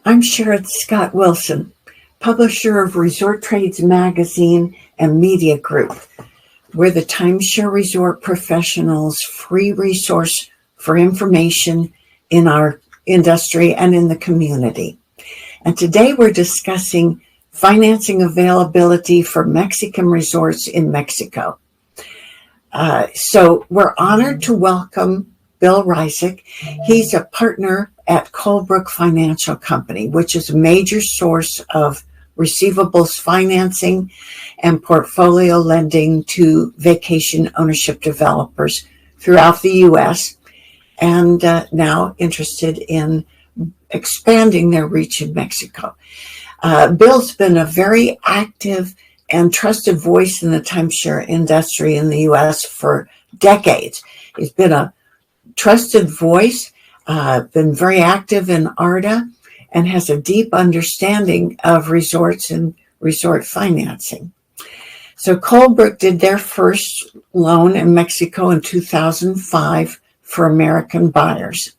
I'm Sharon Scott Wilson, publisher of Resort Trades Magazine and Media Group. We're the Timeshare Resort Professionals' free resource for information in our industry and in the community. And today we're discussing financing availability for Mexican resorts in Mexico. So we're honored to welcome Bill Ryczek. He's a partner at Colebrook Financial Company, which is a major source of receivables financing and portfolio lending to vacation ownership developers throughout the U.S. and now interested in expanding their reach in Mexico. Bill's been a very active and trusted voice in the timeshare industry in the U.S. for decades. He's been a trusted voice, been very active in ARDA, and has a deep understanding of resorts and resort financing. So Colebrook did their first loan in Mexico in 2005 for American buyers.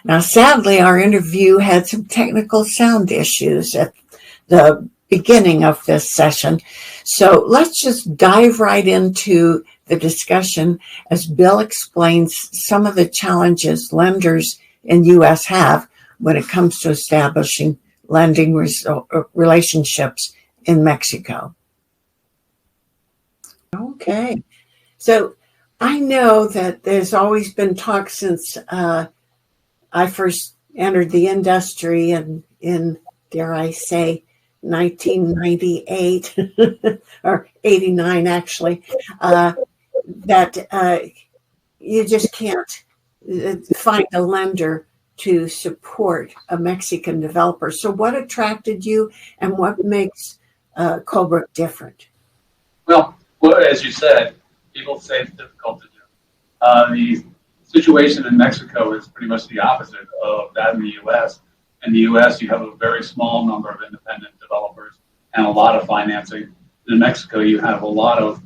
Now, sadly, our interview had some technical sound issues at the beginning of this session. So let's just dive right into the discussion as Bill explains some of the challenges lenders in U.S. have when it comes to establishing lending relationships in Mexico. Okay. So I know that there's always been talk since I first entered the industry in, dare I say, 1998 or 89 actually, that you just can't find a lender to support a Mexican developer. So what attracted you and what makes Colebrook different? Well, as you said, people say it's difficult to do. The situation in Mexico is pretty much the opposite of that in the U.S. In the U.S., you have a very small number of independent developers and a lot of financing. In Mexico, you have a lot of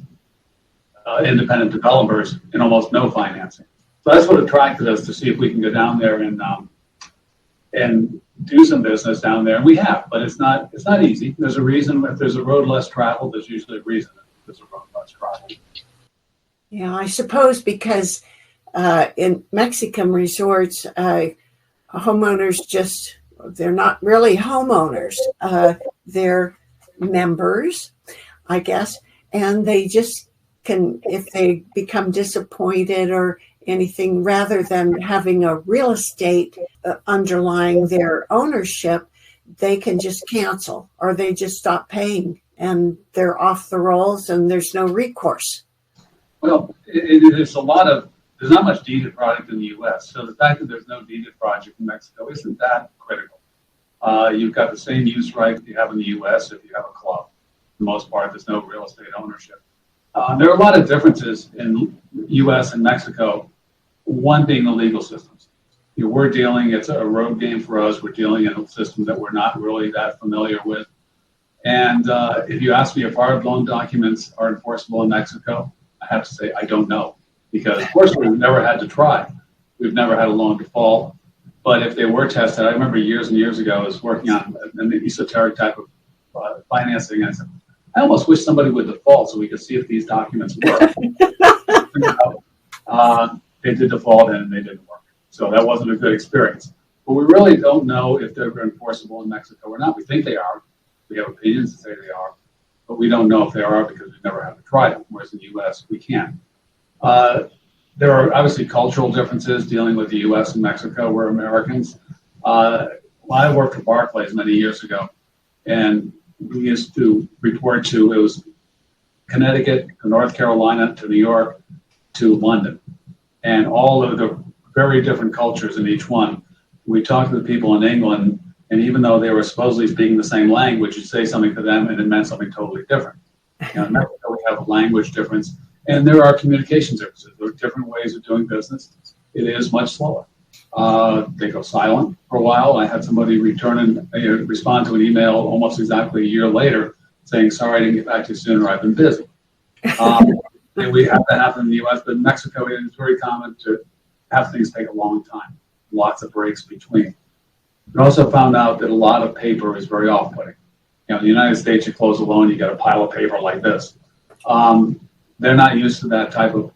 independent developers and almost no financing. So that's what attracted us to see if we can go down there and do some business down there. And we have, but it's not easy. There's a reason. If there's a road less traveled, there's usually a reason there's a road less traveled. Yeah, I suppose because in Mexican resorts, homeowners they're not really homeowners. They're members, I guess, and they just can, if they become disappointed or anything, rather than having a real estate underlying their ownership, they can just cancel or they just stop paying and they're off the rolls and there's no recourse. Well, there's not much deeded product in the U.S., so the fact that there's no deeded project in Mexico isn't that critical. You've got the same use rights you have in the U.S. if you have a club. For the most part, there's no real estate ownership. There are a lot of differences in U.S. and Mexico, one being the legal systems. It's a road game for us. We're dealing in a system that we're not really that familiar with. And if you ask me if our loan documents are enforceable in Mexico, I have to say I don't know. Because, of course, we've never had to try. We've never had a loan default. But if they were tested, I remember years and years ago, I was working on an esoteric type of financing. And I said, I almost wish somebody would default so we could see if these documents work. They did default and they didn't work. So that wasn't a good experience. But we really don't know if they're enforceable in Mexico or not. We think they are. We have opinions that say they are. But we don't know if they are because we've never had to try them, whereas in the U.S. we can. There are obviously cultural differences dealing with the U.S. and Mexico. We're Americans. I worked for Barclays many years ago, and we used to report to, it was Connecticut to North Carolina to New York to London, and all of the very different cultures in each one. We talked to the people in England, and even though they were supposedly speaking the same language, you'd say something to them and it meant something totally different. In Mexico, we have a language difference. And there are communication differences. There are different ways of doing business. It is much slower. They go silent for a while. I had somebody respond to an email almost exactly a year later saying, sorry, I didn't get back to you sooner. I've been busy. And we have that happen in the U.S., but in Mexico, it is very common to have things take a long time, lots of breaks between. We also found out that a lot of paper is very off-putting. In the United States, you close a loan, you get a pile of paper like this. They're not used to that type of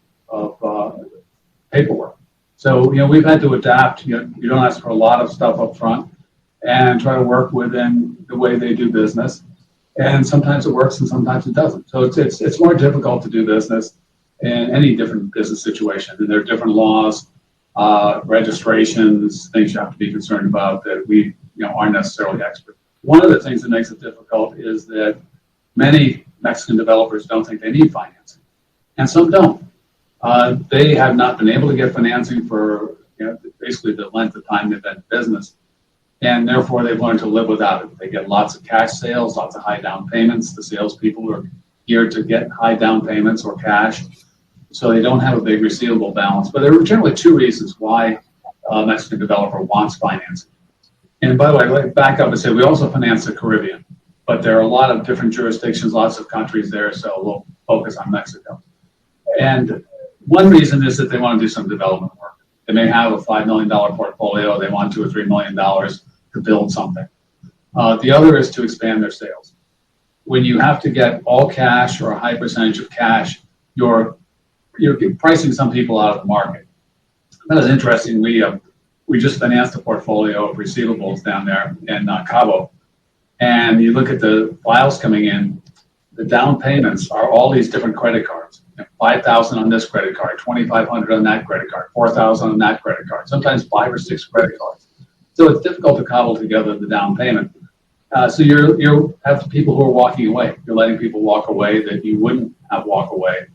paperwork. So, we've had to adapt. You don't ask for a lot of stuff up front and try to work within the way they do business. And sometimes it works and sometimes it doesn't. So it's more difficult to do business in any different business situation. And there are different laws, registrations, things you have to be concerned about that we aren't necessarily expert. One of the things that makes it difficult is that many Mexican developers don't think they need financing, and some don't. They have not been able to get financing for basically the length of time they've been in business, and therefore they've learned to live without it. They get lots of cash sales, lots of high down payments. The salespeople are geared to get high down payments or cash, so they don't have a big receivable balance. But there are generally two reasons why a Mexican developer wants financing. And by the way, let me back up and say we also finance the Caribbean, but there are a lot of different jurisdictions, lots of countries there, so we'll focus on Mexico. And one reason is that they want to do some development work. They may have a $5 million portfolio, they want $2 or $3 million to build something. The other is to expand their sales. When you have to get all cash or a high percentage of cash, you're pricing some people out of the market. That is interesting. We just financed a portfolio of receivables down there in Cabo, and you look at the files coming in, the down payments are all these different credit cards. $5,000 on this credit card, $2,500 on that credit card, $4,000 on that credit card, sometimes 5 or 6 credit cards. So it's difficult to cobble together the down payment. So you have people who are walking away. You're letting people walk away that you wouldn't have walk away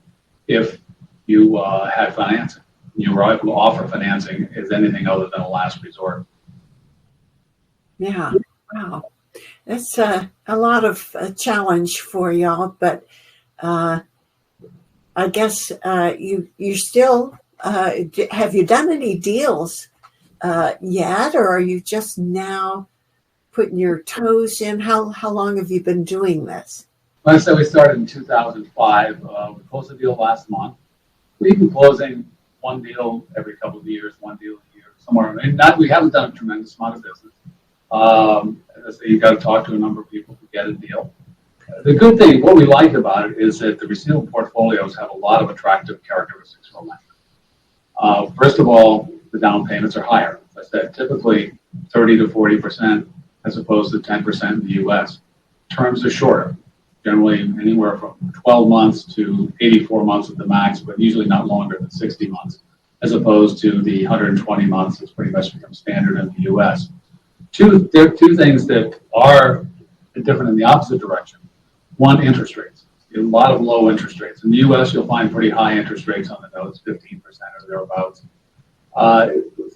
if you had financing. You were able to offer financing as anything other than a last resort. Yeah, wow. That's a lot of challenge for y'all, but I guess you still, have you done any deals yet, or are you just now putting your toes in? How long have you been doing this? Like I said, we started in 2005. We closed the deal last month. We've been closing one deal every couple of years, one deal a year, somewhere. We haven't done a tremendous amount of business. As I say, you've got to talk to a number of people to get a deal. The good thing, what we like about it, is that the receivable portfolios have a lot of attractive characteristics for lenders. First of all, the down payments are higher. As I said, typically 30 to 40%, as opposed to 10% in the U.S. Terms are shorter, generally anywhere from 12 months to 84 months at the max, but usually not longer than 60 months, as opposed to the 120 months that's pretty much become standard in the U.S. There are two things that are different in the opposite direction. One, interest rates. A lot of low interest rates. In the U.S., you'll find pretty high interest rates on the notes, 15% or thereabouts.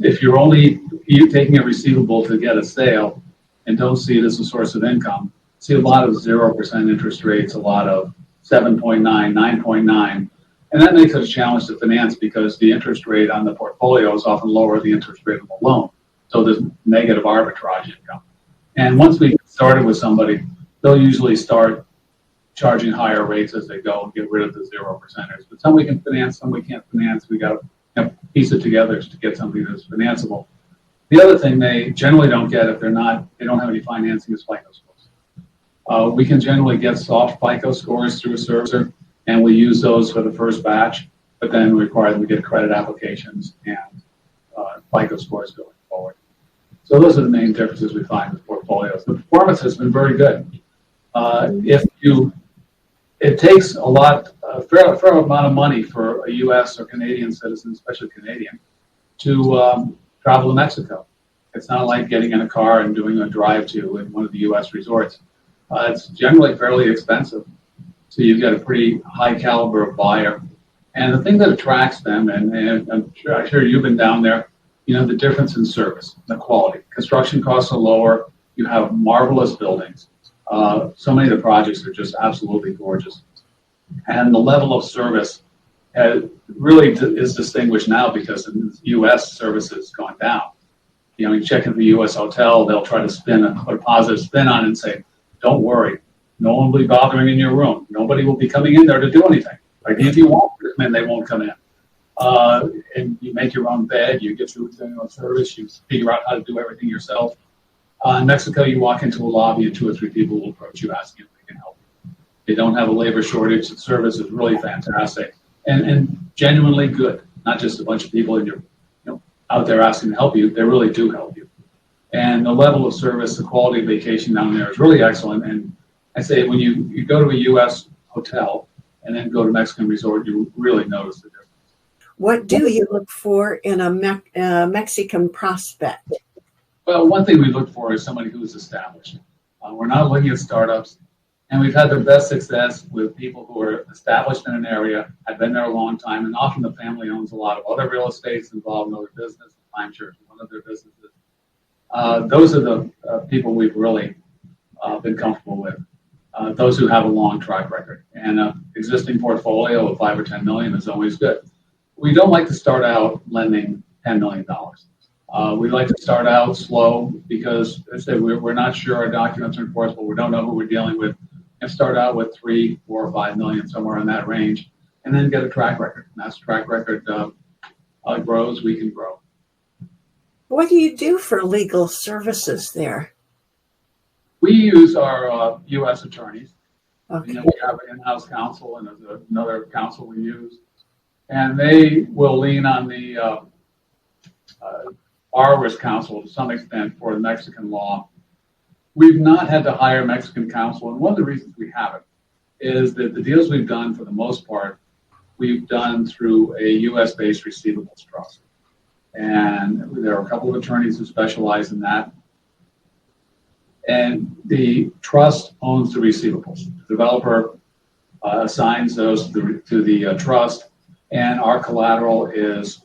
If you're taking a receivable to get a sale and don't see it as a source of income, see a lot of 0% interest rates, a lot of 7.9, 9.9, and that makes it a challenge to finance because the interest rate on the portfolio is often lower than the interest rate on the loan. So there's negative arbitrage income. And once we get started with somebody, they'll usually start charging higher rates as they go and get rid of the 0%ers. But some we can finance, some we can't finance. We got to piece it together to get something that's financeable. The other thing they generally don't get if they don't have any financing is FICO scores. We can generally get soft FICO scores through a servicer, and we use those for the first batch, but then we require them to get credit applications and FICO scores going forward. So those are the main differences we find with portfolios. The performance has been very good. It takes a fair amount of money for a U.S. or Canadian citizen, especially Canadian, to travel to Mexico. It's not like getting in a car and doing a drive-to in one of the U.S. resorts. It's generally fairly expensive. So you've got a pretty high caliber of buyer. And the thing that attracts them, and I'm sure you've been down there, the difference in service, the quality. Construction costs are lower. You have marvelous buildings. So many of the projects are just absolutely gorgeous. And the level of service really is distinguished now because the U.S. service has gone down. You check into the U.S. hotel, they'll try to put a positive spin on it and say, don't worry, no one will be bothering in your room. Nobody will be coming in there to do anything. Like if you want to come in, they won't come in. And you make your own bed, you get through service, you figure out how to do everything yourself. In Mexico, you walk into a lobby and 2 or 3 people will approach you asking if they can help you. They don't have a labor shortage. The service is really fantastic and genuinely good. Not just a bunch of people out there asking to help you. They really do help you. And the level of service, the quality of vacation down there is really excellent. And I say when you go to a U.S. hotel and then go to Mexican resort, you really notice the difference. What do you look for in a Mexican prospect? Well, one thing we look for is somebody who is established. We're not looking at startups. And we've had the best success with people who are established in an area, have been there a long time, and often the family owns a lot of other real estates involved in other business. Timeshare is one of their businesses. Those are the people we've really been comfortable with. Those who have a long track record. And an existing portfolio of $5 or $10 million is always good. We don't like to start out lending $10 million. We like to start out slow because, as I said, we're not sure our documents are enforceable. We don't know who we're dealing with. And start out with 3, 4, or 5 million, somewhere in that range, and then get a track record. And that's track record grows, we can grow. What do you do for legal services there? We use our U.S. attorneys. Okay. We have an in-house counsel, and there's another counsel we use. And they will lean on the borrower's counsel to some extent for the Mexican law. We've not had to hire Mexican counsel, and one of the reasons we haven't is that the deals we've done, for the most part, we've done through a U.S.-based receivables trust. And there are a couple of attorneys who specialize in that. And the trust owns the receivables. The developer assigns those to the trust, and our collateral is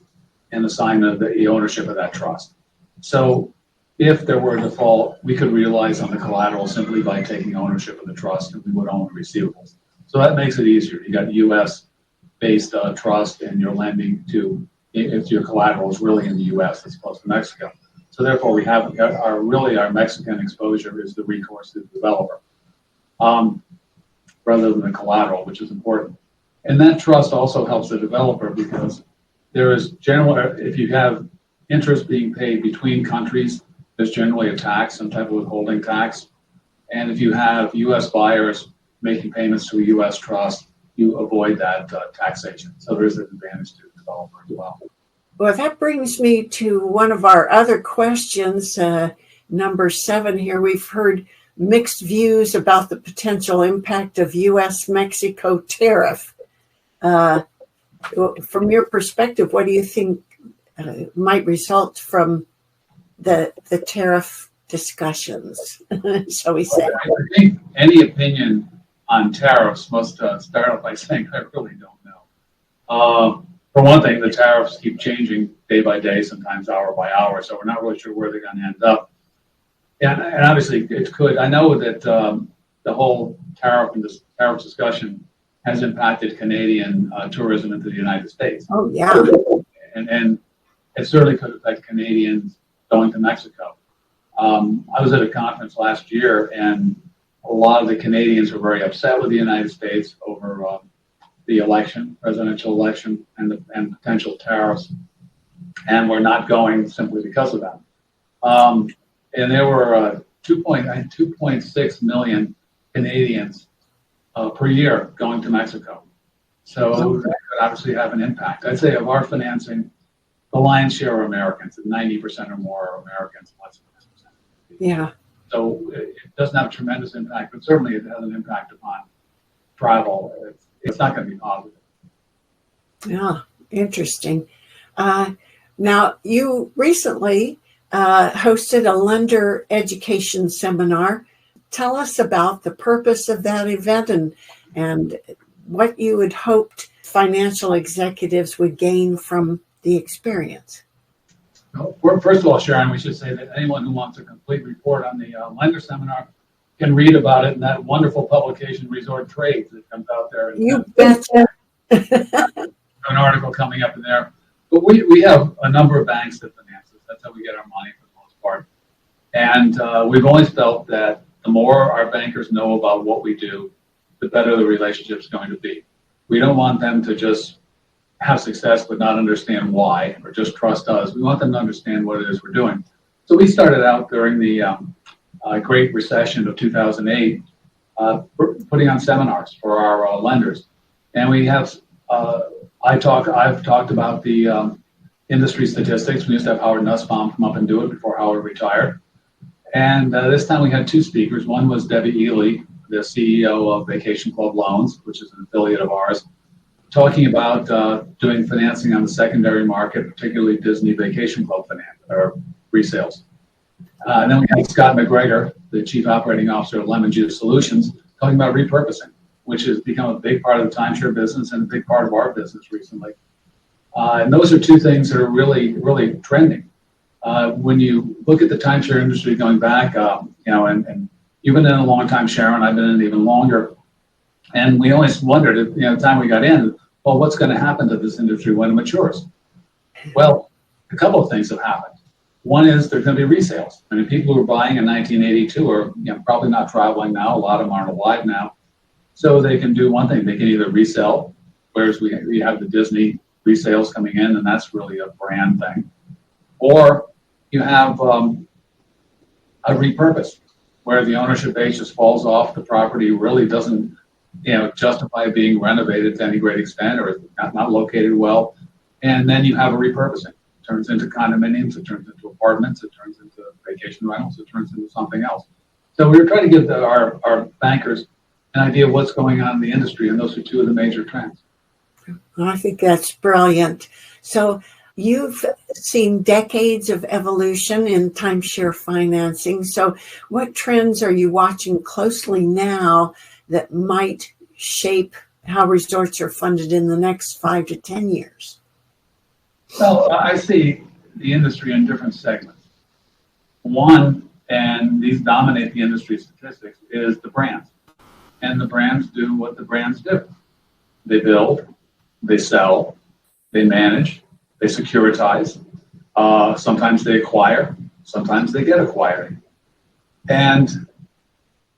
an assignment of the ownership of that trust. So if there were a default, we could realize on the collateral simply by taking ownership of the trust, and we would own the receivables. So that makes it easier. You got U.S.-based trust, and you're lending to, if your collateral is really in the U.S. as opposed to Mexico. So therefore, we have our Mexican exposure is the recourse to the developer, rather than the collateral, which is important. And that trust also helps the developer because there is if you have interest being paid between countries, there's generally a tax, some type of withholding tax. And if you have U.S. buyers making payments to a U.S. trust, you avoid that taxation. So there is an advantage to the developer as well. Well, that brings me to one of our other questions, number 7 here. We've heard mixed views about the potential impact of U.S.-Mexico tariff. From your perspective, what do you think might result from the tariff discussions, shall we say? I think any opinion on tariffs must start off by saying, I really don't know. For one thing, the tariffs keep changing day by day, sometimes hour by hour, so we're not really sure where they're going to end up. And obviously, it could. I know that the whole tariff discussion has impacted Canadian tourism into the United States. Oh, yeah. And it certainly could affect Canadians going to Mexico. I was at a conference last year, and a lot of the Canadians were very upset with the United States over the election, presidential election, and potential tariffs, and we're not going simply because of that. And there were 2.6 million Canadians per year going to Mexico. So that could obviously have an impact. I'd say of our financing, the lion's share are Americans, and 90% or more are Americans, less than 10%. Yeah. So it doesn't have a tremendous impact, but certainly it has an impact upon travel. It's not going to be positive. Yeah, interesting. Now, you recently hosted a lender education seminar. Tell us about the purpose of that event and what you had hoped financial executives would gain from the experience. Well, first of all, Sharon, we should say that anyone who wants a complete report on the lender seminar can read about it in that wonderful publication, Resort Trades, that comes out there. You betcha. An article coming up in there. But we have a number of banks that finance us. That's how we get our money for the most part. And we've always felt that the more our bankers know about what we do, the better the relationship's going to be. We don't want them to just have success but not understand why, or just trust us. We want them to understand what it is we're doing. So we started out during the Great Recession of 2008, putting on seminars for our lenders. And we have, I've talked about the industry statistics. We used to have Howard Nussbaum come up and do it before Howard retired. And this time we had two speakers. One was Debbie Ely, the CEO of Vacation Club Loans, which is an affiliate of ours, talking about doing financing on the secondary market, particularly Disney Vacation Club finance or resales. And then we had Scott McGregor, the Chief Operating Officer of Lemon Juice Solutions, talking about repurposing, which has become a big part of the timeshare business and a big part of our business recently. And those are two things that are really, really trending. When you look at the timeshare industry going back, and you've been in a long time, Sharon, I've been in even longer. And we always wondered, at the time we got in, well, what's going to happen to this industry when it matures? Well, a couple of things have happened. One is there's going to be resales. I mean, people who were buying in 1982 are probably not traveling now. A lot of them aren't alive now. So they can do one thing. They can either resell, whereas we have the Disney resales coming in, and that's really a brand thing. Or you have a repurpose, where the ownership base just falls off. The property really doesn't justify being renovated to any great extent, or is not located well. And then you have a repurposing. It turns into condominiums, it turns into apartments, it turns into vacation rentals, it turns into something else. So we were trying to give our bankers an idea of what's going on in the industry, and those are two of the major trends. I think that's brilliant. So you've seen decades of evolution in timeshare financing. So what trends are you watching closely now that might shape how resorts are funded in the next 5 to 10 years? Well, I see the industry in different segments. One, and these dominate the industry statistics, is the brands. And the brands do what the brands do. They build, they sell, they manage, they securitize. Sometimes they acquire, sometimes they get acquired. And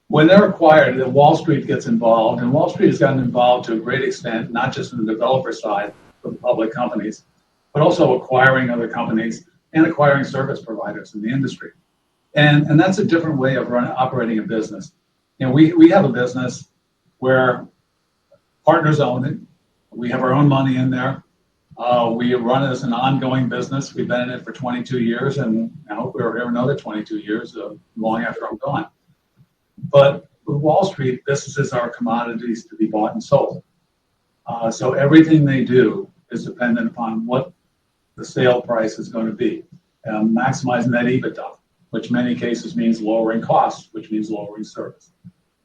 when they're acquired, then Wall Street gets involved, and Wall Street has gotten involved to a great extent, not just in the developer side of public companies, but also acquiring other companies and acquiring service providers in the industry. And that's a different way of operating a business. We have a business where partners own it. We have our own money in there. We run it as an ongoing business. We've been in it for 22 years, and I hope we're here another 22 years, long after I'm gone. But with Wall Street, businesses are commodities to be bought and sold. So everything they do is dependent upon what the sale price is going to be. Maximizing that EBITDA, which in many cases means lowering costs, which means lowering service.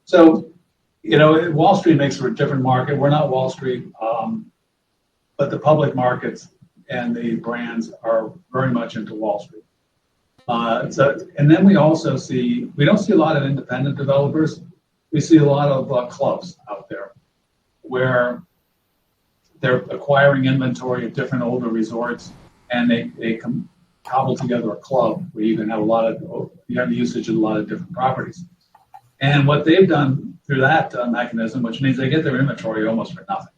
So, Wall Street makes for a different market. We're not Wall Street, but the public markets and the brands are very much into Wall Street. And then we don't see a lot of independent developers. We see a lot of clubs out there where they're acquiring inventory of different older resorts, and they cobble together a club where you can have you have the usage of a lot of different properties. And what they've done through that mechanism, which means they get their inventory almost for nothing.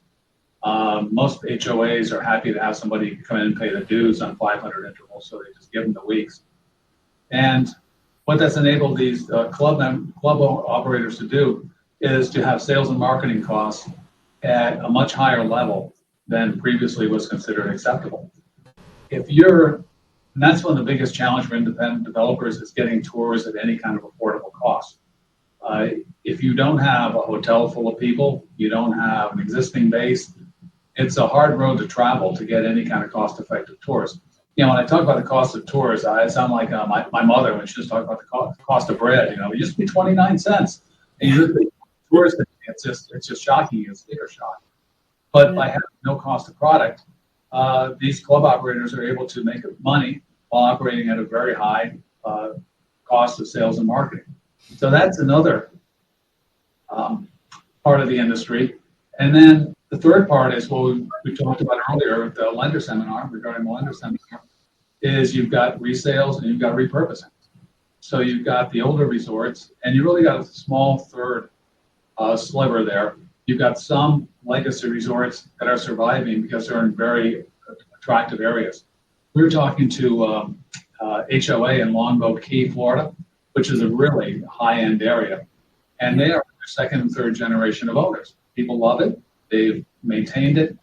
Most HOAs are happy to have somebody come in and pay the dues on 500 intervals, so they just give them the weeks. And what that's enabled these club operators to do is to have sales and marketing costs at a much higher level than previously was considered acceptable. And that's one of the biggest challenges for independent developers is getting tours at any kind of affordable cost. If you don't have a hotel full of people, you don't have an existing base, it's a hard road to travel to get any kind of cost-effective tours. When I talk about the cost of tours, I sound like my mother when she was talking about the cost of bread. It used to be 29 cents. And you look at tours, it's just shocking. It's sticker shock. But by having no cost of product, these club operators are able to make money while operating at a very high cost of sales and marketing. So that's another part of the industry. And then the third part is what we talked about earlier at the lender seminar, regarding the lender seminar, is you've got resales and you've got repurposing. So you've got the older resorts, and you really got a small third sliver there. You've got some legacy resorts that are surviving because they're in very attractive areas. We were talking to HOA in Longboat Key, Florida, which is a really high-end area. And they are their second and third generation of owners. People love it. They've maintained it.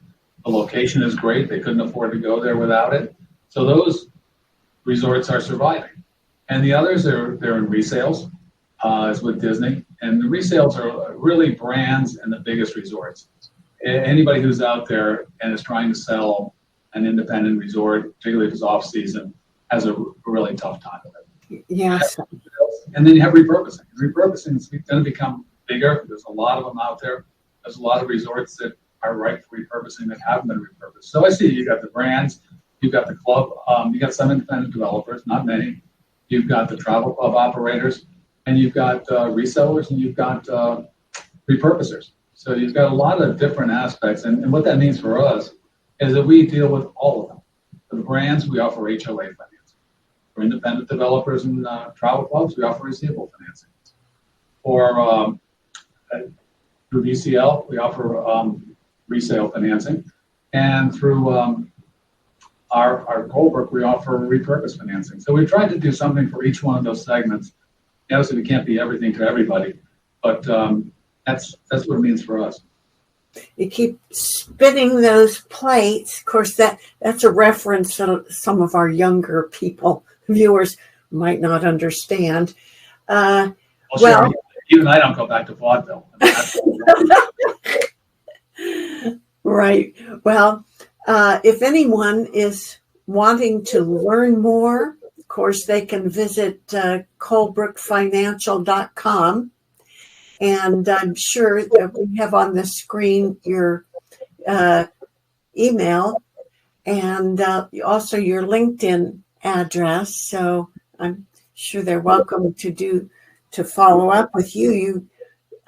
The location is great. They couldn't afford to go there without it. So those resorts are surviving. And the others, they're in resales, as with Disney. And the resales are really brands and the biggest resorts. Anybody who's out there and is trying to sell an independent resort, particularly if it's off-season, has a really tough time with it. Yes. And then you have repurposing. Repurposing is going to become bigger. There's a lot of them out there. There's a lot of resorts that are ripe for repurposing that haven't been repurposed. So I see you got the brands, you've got the club, you got some independent developers, not many. You've got the travel club operators, and you've got resellers, and you've got repurposers. So you've got a lot of different aspects. And what that means for us is that we deal with all of them. For the brands, we offer HOA financing. For independent developers and travel clubs, we offer receivable financing. For through VCL, we offer resale financing. And through our Colebrook, we offer repurpose financing. So we've tried to do something for each one of those segments. Obviously, we can't be everything to everybody, but that's what it means for us. You keep spinning those plates. Of course, that's a reference that some of our younger viewers might not understand. Well, sure, even I don't go back to vaudeville. Right. Well, if anyone is wanting to learn more, of course, they can visit colebrookfinancial.com. And I'm sure that we have on the screen your email and also your LinkedIn address. So I'm sure they're welcome to follow up with you.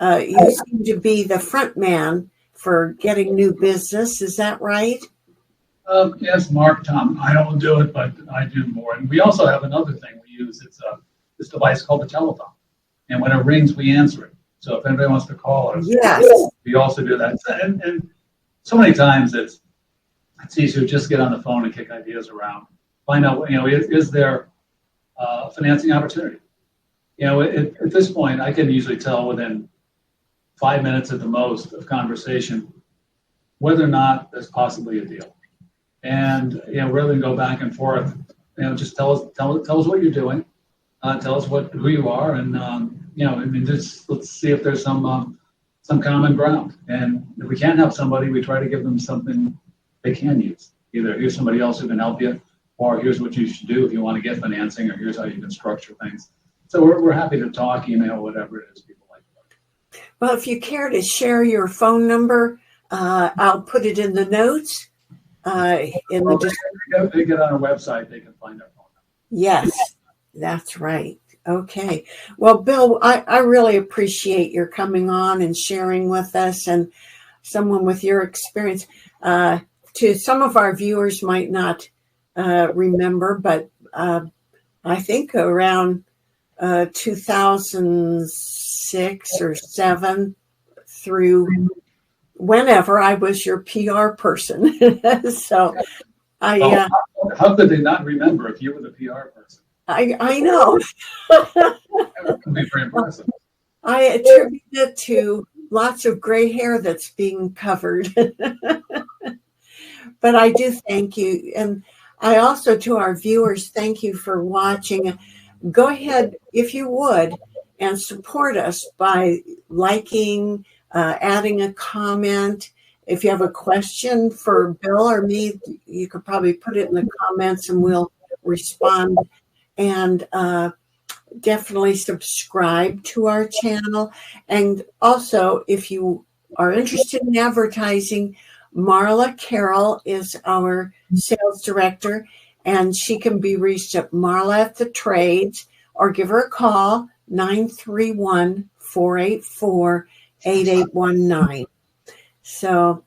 You seem to be the front man for getting new business. Is that right? Yes, Mark, Tom. I don't do it, but I do more. And we also have another thing we use. It's this device called the telephone. And when it rings, we answer it. So if anybody wants to call us, yes, we also do that. And so many times it's easier to just get on the phone and kick ideas around. Find out, is there a financing opportunity? At this point, I can usually tell within 5 minutes at the most of conversation whether or not there's possibly a deal. And rather than go back and forth, just tell us what you're doing, tell us who you are, and just let's see if there's some common ground. And if we can't help somebody, we try to give them something they can use. Either here's somebody else who can help you, or here's what you should do if you want to get financing, or here's how you can structure things. So we're happy to talk, email, whatever it is people like. Well, if you care to share your phone number, I'll put it in the notes. They get on our website, they can find our phone number. Yes, that's right. Okay. Well, Bill, I really appreciate your coming on and sharing with us, and someone with your experience. To some of our viewers might not remember, but I think around 2006 or 7 through whenever I was your PR person. So how could they not remember if you were the PR person? I know. That would be very impressive. I attribute it to lots of gray hair that's being covered. But I do thank you. And I also, to our viewers, thank you for watching. Go ahead, if you would, and support us by liking, adding a comment. If you have a question for Bill or me, you could probably put it in the comments and we'll respond. And definitely subscribe to our channel. And also, if you are interested in advertising, Marla Carroll is our sales director, and she can be reached at Marla at the Trades, or give her a call, 931-484-8819. So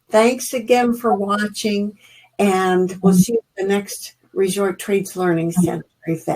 thanks again for watching, and we'll see you at the next Resort Trades Learning Center event.